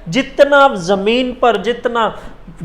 جتنا زمین پر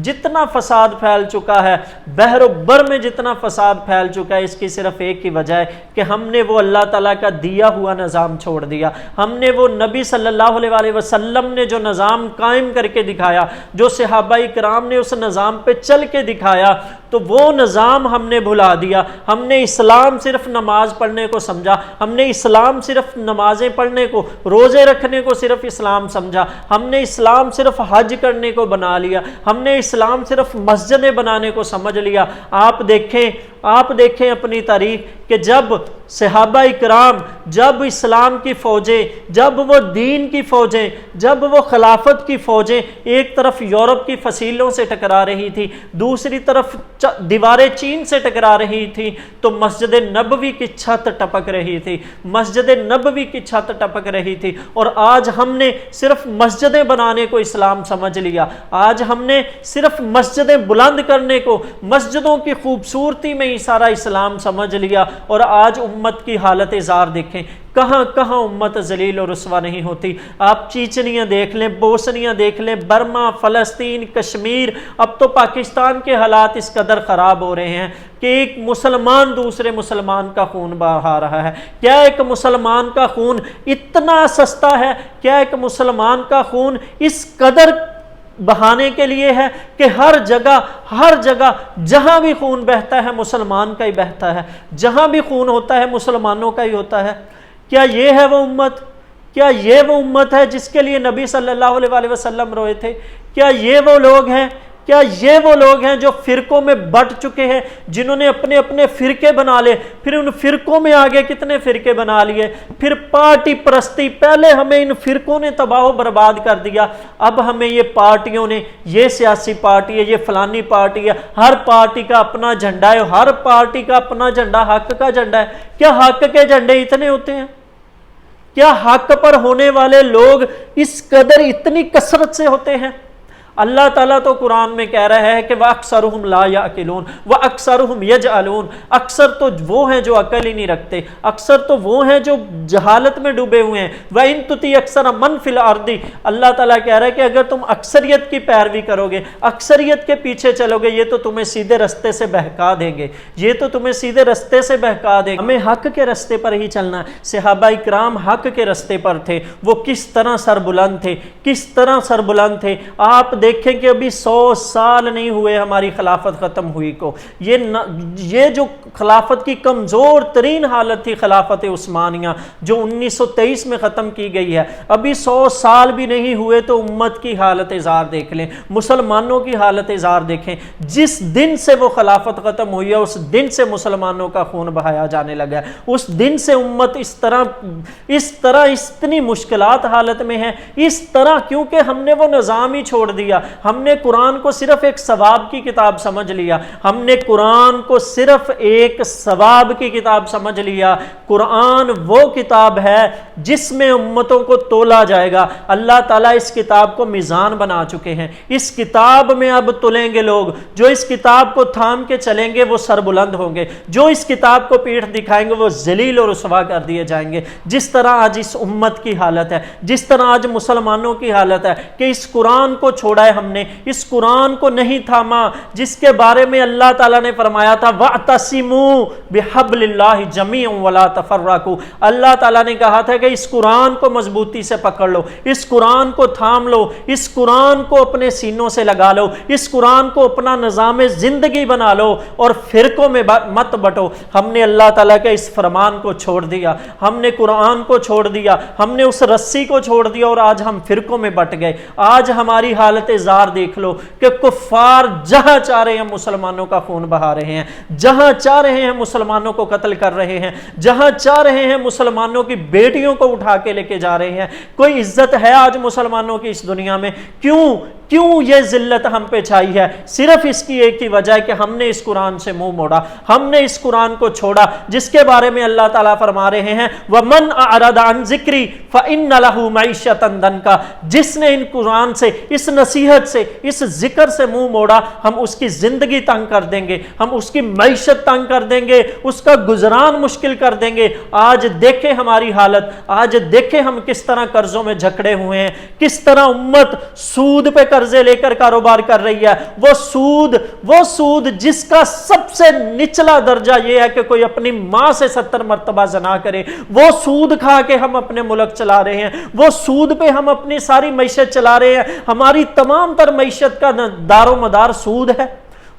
جتنا فساد پھیل چکا ہے، بحر و بر میں جتنا فساد پھیل چکا ہے، اس کی صرف ایک ہی وجہ ہے کہ ہم نے وہ اللہ تعالیٰ کا دیا ہوا نظام چھوڑ دیا. ہم نے وہ نبی صلی اللہ علیہ وسلم نے جو نظام قائم کر کے دکھایا، جو صحابہ کرام نے اس نظام پہ چل کے دکھایا، تو وہ نظام ہم نے بھلا دیا. ہم نے اسلام صرف نماز پڑھنے کو سمجھا، ہم نے اسلام صرف نمازیں پڑھنے کو، روزے رکھنے کو صرف اسلام سمجھا، ہم نے اسلام صرف حج کرنے کو بنا لیا، ہم نے اسلام صرف مسجدیں بنانے کو سمجھ لیا. آپ دیکھیں اپنی تاریخ کہ جب صحابہ اکرام، جب اسلام کی فوجیں، جب وہ دین کی فوجیں، جب وہ خلافت کی فوجیں ایک طرف یورپ کی فصیلوں سے ٹکرا رہی تھی، دوسری طرف دیواریں چین سے ٹکرا رہی تھی، تو مسجد نبوی کی چھت ٹپک رہی تھی، مسجد نبوی کی چھت ٹپک رہی تھی. اور آج ہم نے صرف مسجدیں بنانے کو اسلام سمجھ لیا، آج ہم نے صرف مسجدیں بلند کرنے کو، مسجدوں کی خوبصورتی میں ہی سارا اسلام سمجھ لیا. اور آج امت کی حالت زار دیکھیں، کہاں کہاں امت ذلیل اور رسوا نہیں ہوتی. آپ چیچنیاں دیکھ لیں، بوسنیاں دیکھ لیں، برما، فلسطین، کشمیر، اب تو پاکستان کے حالات اس قدر خراب ہو رہے ہیں کہ ایک مسلمان دوسرے مسلمان کا خون بہا رہا ہے. کیا ایک مسلمان کا خون اتنا سستا ہے؟ کیا ایک مسلمان کا خون اس قدر بہانے کے لیے ہے کہ ہر جگہ جہاں بھی خون بہتا ہے مسلمان کا ہی بہتا ہے، جہاں بھی خون ہوتا ہے مسلمانوں کا ہی ہوتا ہے؟ کیا یہ ہے وہ امت؟ کیا یہ وہ امت ہے جس کے لیے نبی صلی اللہ علیہ وسلم روئے تھے؟ کیا یہ وہ لوگ ہیں؟ کیا یہ وہ لوگ ہیں جو فرقوں میں بٹ چکے ہیں، جنہوں نے اپنے اپنے فرقے بنا لے، پھر ان فرقوں میں آگے کتنے فرقے بنا لیے، پھر پارٹی پرستی، پہلے ہمیں ان فرقوں نے تباہ و برباد کر دیا، اب ہمیں یہ پارٹیوں نے، یہ سیاسی پارٹی ہے، یہ فلانی پارٹی ہے، ہر پارٹی کا اپنا جھنڈا ہے، ہر پارٹی کا اپنا جھنڈا حق کا جھنڈا ہے. کیا حق کے جھنڈے اتنے ہوتے ہیں؟ کیا حق پر ہونے والے لوگ اس قدر اتنی کثرت سے ہوتے ہیں؟ اللہ تعالیٰ تو قرآن میں کہہ رہا ہے کہ وَأَكْثَرُهُمْ لَا يَعْقِلُونَ وَأَكْثَرُهُمْ يَجْهَلُونَ. اکثر تو وہ ہیں جو عقل ہی نہیں رکھتے، اکثر تو وہ ہیں جو جہالت میں ڈوبے ہوئے ہیں. وَإِن تُطِعْ أَكْثَرَ مَنْ فِي الْأَرْضِ، اللہ تعالیٰ کہہ رہا ہے کہ اگر تم اکثریت کی پیروی کرو گے، اکثریت کے پیچھے چلو گے، یہ تو تمہیں سیدھے رستے سے بہکا دیں گے، یہ تو تمہیں سیدھے رستے سے بہکا دیں گے. ہمیں حق کے رستے پر ہی چلنا ہے. صحابہ اکرام حق کے رستے پر تھے، وہ کس طرح سربلند تھے، کس طرح سربلند تھے. آپ دیکھیں کہ ابھی 100 سال نہیں ہوئے ہماری خلافت ختم ہوئی کو. یہ جو خلافت کی کمزور ترین حالت تھی خلافت عثمانیہ جو 1923 میں ختم کی گئی ہے، ابھی 100 سال بھی نہیں ہوئے تو امت کی حالت زار دیکھ لیں، مسلمانوں کی حالت زار دیکھیں. جس دن سے وہ خلافت ختم ہوئی ہے اس دن سے مسلمانوں کا خون بہایا جانے لگا ہے، اس دن سے امت اس طرح اتنی مشکلات حالت میں ہے، اس طرح کیونکہ ہم نے وہ نظام ہی چھوڑ دیا. ہم نے قرآن کو صرف ایک ثواب کی کتاب سمجھ لیا، ہم نے قرآن کو صرف ایک ثواب کی کتاب سمجھ لیا. قرآن وہ کتاب ہے جس میں امتوں کو تولا جائے گا. اللہ تعالیٰ اس کتاب کو میزان بنا چکے ہیں. اس کتاب میں اب تلیں گے لوگ، جو اس کتاب کو تھام کے چلیں گے وہ سربلند ہوں گے، جو اس کتاب کو پیٹھ دکھائیں گے وہ ذلیل اور رسوا کر دیے جائیں گے. جس طرح آج اس امت کی حالت ہے، جس طرح آج مسلمانوں کی حالت ہے کہ اس قرآن کو چھوڑا ہے، ہم نے اس قرآن کو نہیں تھاما جس کے بارے میں اللہ تعالیٰ نے فرمایا تھا وَاعْتَصِمُوا بِحَبْلِ اللَّهِ جَمِيعًا وَلَا تَفَرَّقُوا. اللہ تعالیٰ نے کہا تھا کہ اس قرآن کو مضبوطی سے پکڑ لو، اس قرآن کو تھام لو، اس قرآن کو اپنے سینوں سے لگا لو، اس قرآن کو اپنا نظام زندگی بنا لو اور فرقوں میں مت بٹو. ہم نے اللہ تعالیٰ کے اس فرمان کو چھوڑ دیا، ہم نے قرآن کو چھوڑ دیا، ہم نے اس رسی کو چھوڑ دیا اور آج ہم فرقوں میں بٹ گئے. آج ہماری حالت زار دیکھ لو کہ کفار جہاں چاہ رہے ہیں مسلمانوں کا خون بہا رہے ہیں، جہاں چاہ رہے ہیں مسلمانوں کو قتل کر رہے ہیں، جہاں چاہ رہے ہیں مسلمانوں کی بیٹیوں کو اٹھا کے لے کے جا رہے ہیں. کوئی عزت ہے آج مسلمانوں کی اس دنیا میں؟ کیوں یہ ذلت ہم پہ چھائی ہے؟ صرف اس کی ایک ہی وجہ ہے کہ ہم نے اس قرآن سے منہ موڑا، ہم نے اس قرآن کو چھوڑا جس کے بارے میں اللہ تعالیٰ فرما رہے ہیں وَمَنْ أَعْرَضَ عَنْ ذِكْرِي فَإِنَّ لَهُ مَعِيشَةً ضَنْكًا. جس نے ان قرآن سے، اس نصیحت नसीहत से, इस जिक्र से मुंह मोड़ा, हम उसकी जिंदगी तंग कर देंगे, हम उसकी मैशत तंग कर देंगे, उसका गुजरान मुश्किल कर देंगे। आज देखें हमारी हालत, आज देखें हम किस तरह कर्जों में जकड़े हुए हैं, किस तरह उम्मत सूद पे कर्जे लेकर कारोबार कर रही है। वो सूद जिसका सबसे निचला दर्जा यह है कि कोई अपनी मां से 70 मर्तबा ज़ना करे, वो सूद खा के हम अपने मुल्क चला रहे हैं, वो सूद पे हम अपनी सारी मैशत चला रहे हैं। हमारी तमाम तर मैशत का दारो मदार सूद है।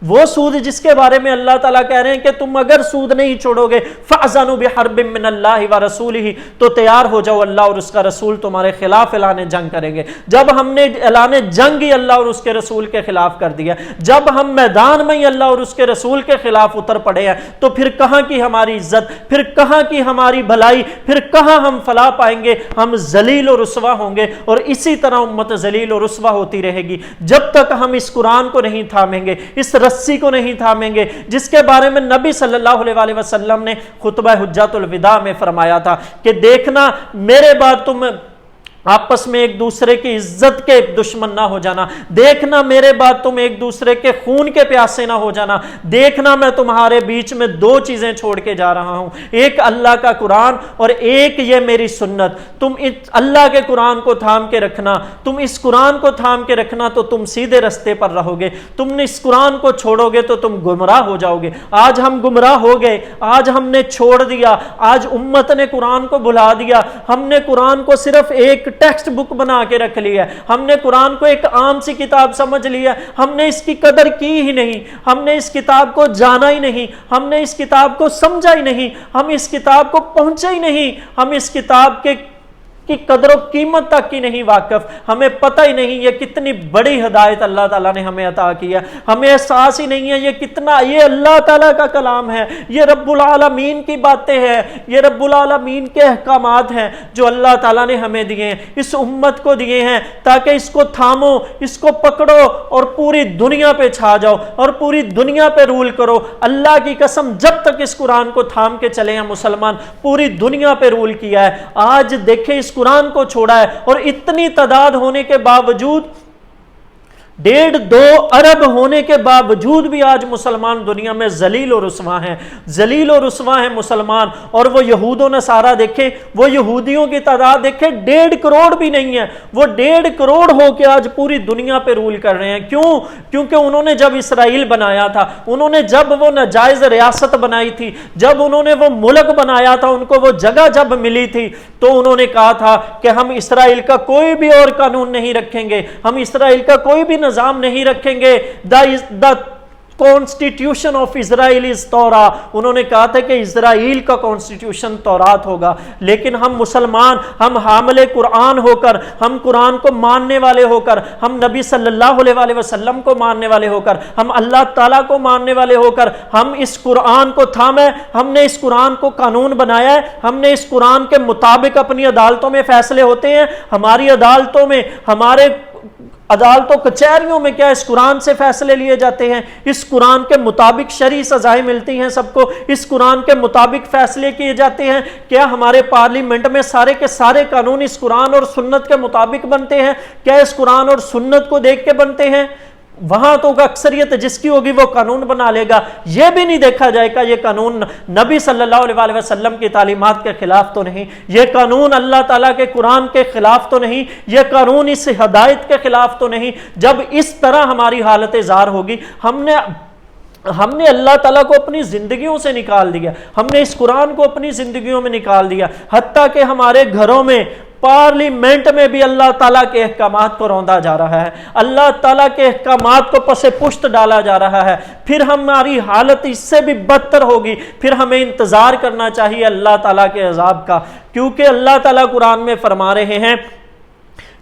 वो सूद जिसके बारे में अल्लाह ताला कह रहे हैं कि तुम अगर सूद नहीं छोड़ोगे फ़अज़नु बिहर्बिम मिनल्लाहि व रसूलिही, तो तैयार हो जाओ, अल्लाह और उसका रसूल तुम्हारे खिलाफ ऐलान जंग करेंगे। जब हमने ऐलान जंग ही अल्लाह और उसके रसूल के खिलाफ कर दिया, जब हम मैदान में ही अल्लाह और उसके रसूल के खिलाफ उतर पड़े हैं, तो फिर कहां की हमारी इज्जत, फिर कहां की हमारी भलाई, फिर कहां हम फलाह पाएंगे? हम जलील और रुसवा होंगे। और इसी तरह उम्मत जलील और रुसवा होती रहेगी जब तक हम इस कुरान को नहीं थामेंगे, इस रस्सी को नहीं थामेंगे, जिसके बारे में नबी सल्लल्लाहु अलैहि वसल्लम ने खुतबा हुज्जतुल विदा में फरमाया था कि देखना मेरे बाद तुम आपस में एक दूसरे की इज्जत के दुश्मन ना हो जाना, देखना मेरे बाद तुम एक दूसरे के खून के प्यासे ना हो जाना, देखना मैं तुम्हारे बीच में दो चीजें छोड़ के जा रहा हूं, एक अल्लाह का कुरान और एक ये मेरी सुन्नत। तुम इस अल्लाह के कुरान को थाम के रखना, तुम इस कुरान को थाम के रखना तो तुम सीधे रास्ते पर रहोगे, तुम इस कुरान को छोड़ोगे तो तुम गुमराह हो जाओगे। आज हम गुमराह हो गए, आज हमने छोड़ दिया, आज उम्मत ने कुरान को भुला दिया, हमने कुरान को सिर्फ एक टेक्स्ट बुक बना के रख लिया, हमने कुरान को एक आम सी किताब समझ लिया, हमने इसकी कदर की ही नहीं, हमने इस किताब को जाना ही नहीं, हमने इस किताब को समझा ही नहीं, हम इस किताब को पहुंचे ही नहीं, हम इस किताब के की कदर कीमत तक की नहीं वाकिफ, हमें पता ही नहीं ये कितनी बड़ी हिदायत अल्लाह ताला ने हमें अता की है, हमें एहसास ही नहीं है ये कितना, ये अल्लाह ताला का कलाम है, ये रब्बुल आलमीन की बातें हैं, ये रब्बुल आलमीन के अहकामात हैं जो अल्लाह ताला ने हमें दिए हैं, इस उम्मत को दिए हैं ताकि इसको थामो, इसको पकड़ो और पूरी दुनिया पे छा जाओ और पूरी दुनिया पे रूल करो। अल्लाह की कसम जब तक इस कुरान को थाम के चले हैं मुसलमान, पूरी दुनिया पे रूल किया है। आज देखें इस कुरान को छोड़ा है और इतनी तादाद होने के बावजूद, 1.5-2 अरब होने के बावजूद भी आज मुसलमान दुनिया में जलील और रुसवा हैं, जलील और रुसवा हैं मुसलमान। और वो यहूद और नसारा देखे, वो यहूदियों की तादाद देखे 1.5 करोड़ भी नहीं है, वो 1.5 करोड़ होकर आज पूरी दुनिया पे रूल कर रहे हैं। क्यों? क्योंकि उन्होंने जब इसराइल बनाया था, उन्होंने जब वो नाजायज रियासत बनाई थी, जब उन्होंने वो मुल्क बनाया था, उनको वो जगह जब मिली थी, तो उन्होंने कहा था कि हम इसराइल का कोई भी और कानून नहीं रखेंगे, हम इसराइल का कोई भी निजाम नहीं रखेंगे। The constitution of Israel is तौरा, उन्होंने कहा था कि इजराइल का कॉन्स्टिट्यूशन तौरात होगा। लेकिन हम मुसलमान, हम हामिले कुरान होकर, हम कुरान को मानने वाले होकर, हम नबी सल्लल्लाहु अलैहि वसल्लम को मानने वाले होकर, हम अल्लाह ताला को मानने वाले होकर, हम इस कुरान को थामे, हमने इस कुरान को कानून बनाया है, हमने इस कुरान के मुताबिक अपनी अदालतों में फैसले होते हैं। हमारी अदालतों में, हमारे अदालतों कचहरियों में क्या इस कुरान से फैसले लिए जाते हैं, इस कुरान के मुताबिक शरई सजाएं मिलती हैं सबको, इस कुरान के मुताबिक फैसले किए जाते हैं। क्या हमारे पार्लियामेंट में सारे के सारे कानून इस कुरान और सुन्नत के मुताबिक बनते हैं? क्या इस कुरान और सुन्नत को देख के बनते हैं? वहां तो अक्सरियत जिसकी होगी वो कानून बना लेगा, यह भी नहीं देखा जाएगा ये कानून नबी सल्लल्लाहु अलैहि वसल्लम की तालीमात के खिलाफ तो नहीं, ये कानून अल्लाह ताला के कुरान के खिलाफ तो नहीं, ये कानून इस हिदायत के खिलाफ तो नहीं। जब इस तरह हमारी हालत ज़ार होगी, हमने अल्लाह ताला को अपनी जिंदगियों से निकाल दिया, हमने इस कुरान को अपनी जिंदगियों में निकाल दिया, हत्ता कि हमारे घरों में, पार्लियामेंट में भी अल्लाह ताला के अहकामात को रौंदा जा रहा है, अल्लाह ताला के अहकामात को पसे पुश्त डाला जा रहा है। फिर हमारी हालत इससे भी बदतर होगी, फिर हमें इंतजार करना चाहिए अल्लाह ताला के अजाब का, क्योंकि अल्लाह ताला कुरान में फरमा रहे हैं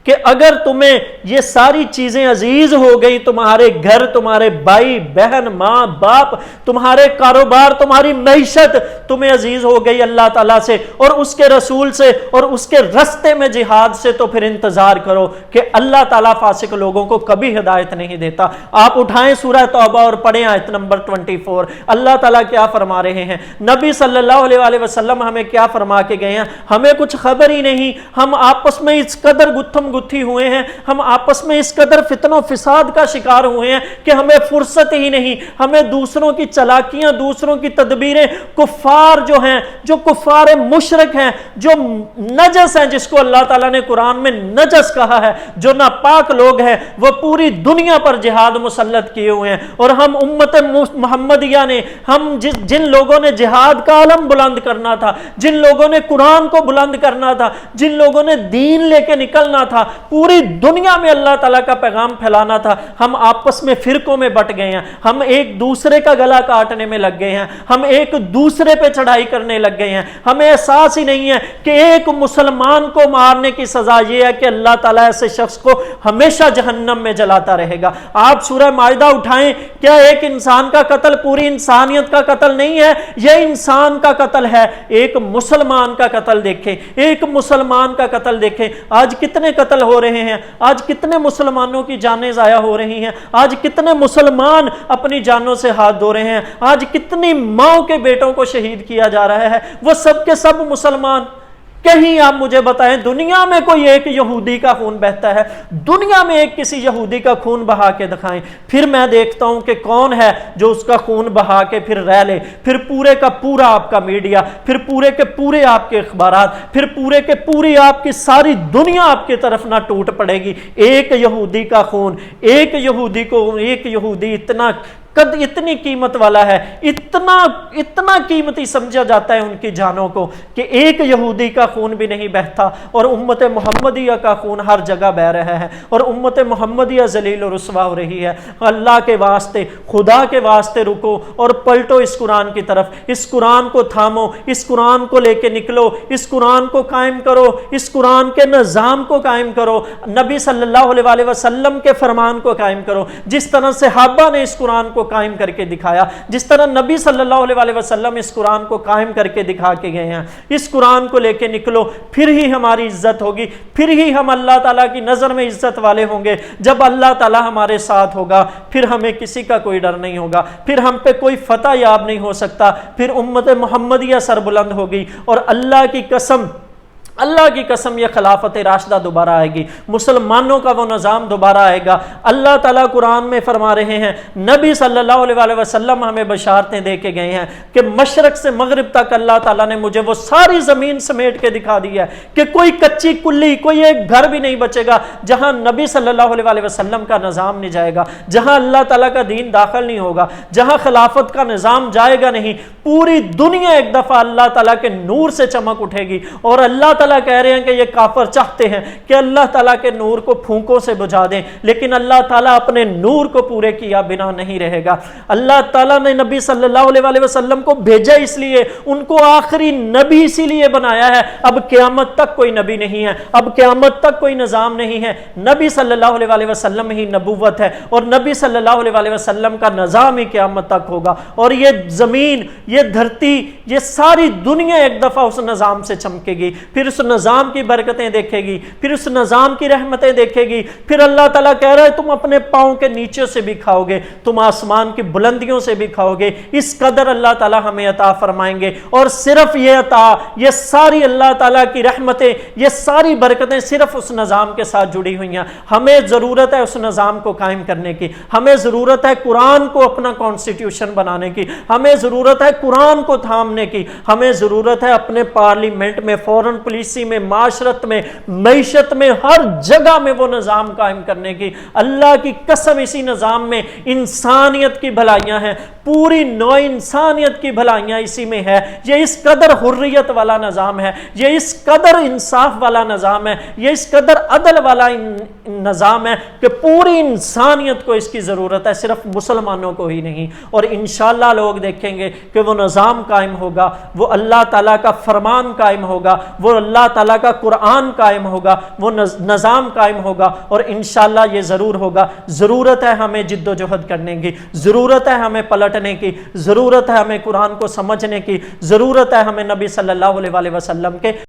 कि अगर तुम्हें ये सारी चीजें अजीज हो गई, तुम्हारे घर, तुम्हारे भाई बहन, माँ बाप, तुम्हारे कारोबार, तुम्हारी मैशत तुम्हें अजीज हो गई अल्लाह ताला से और उसके रसूल से और उसके रस्ते में जिहाद से, तो फिर इंतजार करो कि अल्लाह ताला फासिक लोगों को कभी हिदायत नहीं देता। आप उठाएं सूरह तौबा और पढ़ें आयत नंबर 24। अल्लाह ताला क्या फरमा रहे हैं, नबी सल्लल्लाहु अलैहि वसल्लम हमें क्या फरमा के गए हैं, हमें कुछ खबर ही नहीं, हम आपस में इस कदर गुत्थम गुत्थी हुए हैं, हम आपस में इस कदर फितनो फिसाद का शिकार हुए हैं कि हमें फुर्सत ही नहीं, हमें दूसरों की चालाकियां, दूसरों की तदबीरें, कुफ्फार जो हैं, जो कुफ्फार मुशरिक हैं, जो नजस हैं, जिसको अल्लाह ताला ने कुरान में नजस कहा है, जो नापाक लोग हैं, वो पूरी दुनिया पर जिहाद मुसल्लत किए हुए हैं। और हम उम्मत मोहम्मदिया ने, हम जिन लोगों ने जिहाद का आलम बुलंद करना था, जिन लोगों ने कुरान को बुलंद करना था, जिन लोगों ने दीन लेके निकलना था, पूरी दुनिया में अल्लाह ताला का पैगाम फैलाना था, हम आपस में फिरकों में बट गए हैं, हम एक दूसरे का गला काटने में लग गए हैं, हम एक दूसरे पे चढ़ाई करने लग गए हैं। हमें एहसास ही नहीं है कि एक मुसलमान को मारने की सजा यह है कि अल्लाह ताला ऐसे शख्स को हमेशा जहन्नम में जलाता रहेगा। आप सूरह माइदा उठाएं, क्या एक इंसान का कत्ल पूरी इंसानियत का कत्ल नहीं है? यह इंसान का कत्ल है। एक मुसलमान का कत्ल देखें, एक मुसलमान का कत्ल देखें। आज कितने कत्ल हो रहे हैं, आज कितने मुसलमानों की जानें ज़ाया हो रही हैं, आज कितने मुसलमान अपनी जानों से हाथ धो रहे हैं, आज कितनी माओ के बेटों को शहीद किया जा रहा है, वो सब के सब मुसलमान। कहीं आप मुझे बताएं दुनिया में कोई एक यहूदी का खून बहता है? दुनिया में एक किसी यहूदी का खून बहा के दिखाएं, फिर मैं देखता हूं कि कौन है जो उसका खून बहा के फिर रह ले। फिर पूरे का पूरा आपका मीडिया, फिर पूरे के पूरे आपके अखबारात, फिर पूरे के पूरी आपकी सारी दुनिया आपकी तरफ ना टूट पड़ेगी। एक यहूदी का खून, एक यहूदी को, एक यहूदी इतनी कीमत वाला है, इतना कीमती समझा जाता है उनकी जानों को कि एक यहूदी का खून भी नहीं बहता और उम्मत मोहम्मदिया का खून हर जगह बह रहा है और उम्मत मोहम्मदिया जलील और रुस्वा हो रही है। अल्लाह के वास्ते, खुदा के वास्ते रुको और पलटो इस कुरान की तरफ, इस कुरान को थामो, इस कुरान को लेके निकलो, इस कुरान को कायम करो, इस कुरान के निज़ाम को कायम करो, नबी सल्लल्लाहु अलैहि वसल्लम के फरमान को कायम करो। जिस तरह सहाबा ने इस कुरान को कायम करके दिखाया, जिस तरह नबी सल्लल्लाहु अलैहि वसल्लम इस कुरान को कायम करके दिखा के गए हैं, इस कुरान को लेके निकलो, फिर ही हमारी इज्जत होगी, फिर ही हम अल्लाह ताला की नज़र में इज्जत वाले होंगे। जब अल्लाह ताला हमारे साथ होगा फिर हमें किसी का कोई डर नहीं होगा, फिर हम पे कोई फतह याब नहीं हो सकता, फिर उम्मत मोहम्मदिया सरबुलंद होगी और अल्लाह की कसम यह खिलाफत राशिदा दोबारा आएगी, मुसलमानों का वो निज़ाम दोबारा आएगा। अल्लाह ताला कुरान में फरमा रहे हैं, नबी सल्लल्लाहु अलैहि वसल्लम हमें बशारतें दे के गए हैं कि मशरक से मगरिब तक अल्लाह ताला ने मुझे वो सारी ज़मीन समेट के दिखा दी है कि कोई कच्ची कुल्ली, कोई एक घर भी नहीं बचेगा जहां नबी सल्लल्लाहु अलैहि वसल्लम का निज़ाम नहीं जाएगा, जहां अल्लाह ताला का दीन दाखिल नहीं होगा, जहां खिलाफत का निज़ाम जाएगा नहीं। पूरी दुनिया एक दफ़ा अल्लाह ताला के नूर से चमक उठेगी और अल्लाह ताला कह रहे हैं कि ये काफिर चाहते हैं कि अल्लाह ताला के नूर को फूंकों से बुझा दें, लेकिन अल्लाह ताला अपने नूर को पूरे किया बिना नहीं रहेगा। अल्लाह ताला ने नबी सल्लल्लाहु अलैहि वसल्लम को भेजा इसलिए, उनको आखिरी नबी इसीलिए बनाया है। अब क़यामत तक कोई नबी नहीं है, अब क़यामत तक कोई निज़ाम नहीं है, नबी सल्लल्लाहु अलैहि वसल्लम ही नबूवत है और नबी सल्लल्लाहु अलैहि वसल्लम का निज़ाम ही क़यामत तक होगा। और ये ज़मीन, ये धरती, ये सारी दुनिया एक दफ़ा उस निज़ाम से चमकेगी, फिर उस निज़ाम की बरकतें देखेगी, फिर उस निज़ाम की रहमतें देखेगी। फिर अल्लाह ताला कह रहा है तुम अपने पाँव के नीचे से भी खाओगे, तुम आसमान की बुलंदियों से भी खाओगे। इस कदर अल्लाह ताला हमें अता फरमाएंगे। और सिर्फ ये अता, ये सारी अल्लाह ताला की रहमतें, ये सारी बरकतें सिर्फ उस निज़ाम के साथ जुड़ी हुई हैं। हमें ज़रूरत है उस निज़ाम को कायम करने की, हमें ज़रूरत है कुरान को अपना कॉन्स्टिट्यूशन बनाने की, हमें ज़रूरत है कुरान को थामने की, हमें ज़रूरत है अपने पार्लियामेंट में, फॉरेन पॉलिसी में, माशरत में, मईशत में, हर जगह में वो निज़ाम कायम करने की। अल्लाह की कसम इसी निज़ाम में इंसानियत की भलाइयाँ हैं, पूरी नौ इंसानियत की भलाइयाँ इसी में है। ये इस कदर हुर्रियत वाला निज़ाम है, ये इस कदर इंसाफ वाला निज़ाम है, ये इस कदर अदल वाला निज़ाम है कि पूरी इंसानियत को इसकी ज़रूरत है, सिर्फ मुसलमानों को ही नहीं। और इंशाअल्लाह लोग देखेंगे कि वो निज़ाम कायम होगा, वो अल्लाह ताला का फरमान कायम होगा, वो अल्लाह ताला का कुरान कायम होगा, वो निज़ाम कायम होगा और इंशाअल्लाह ये ज़रूर होगा। ज़रूरत है हमें जिद्दोजहद करने की, ज़रूरत है हमें पलटने की, ज़रूरत है हमें कुरान को समझने की, ज़रूरत है हमें नबी सल्लल्लाहु अलैहि वसल्लम के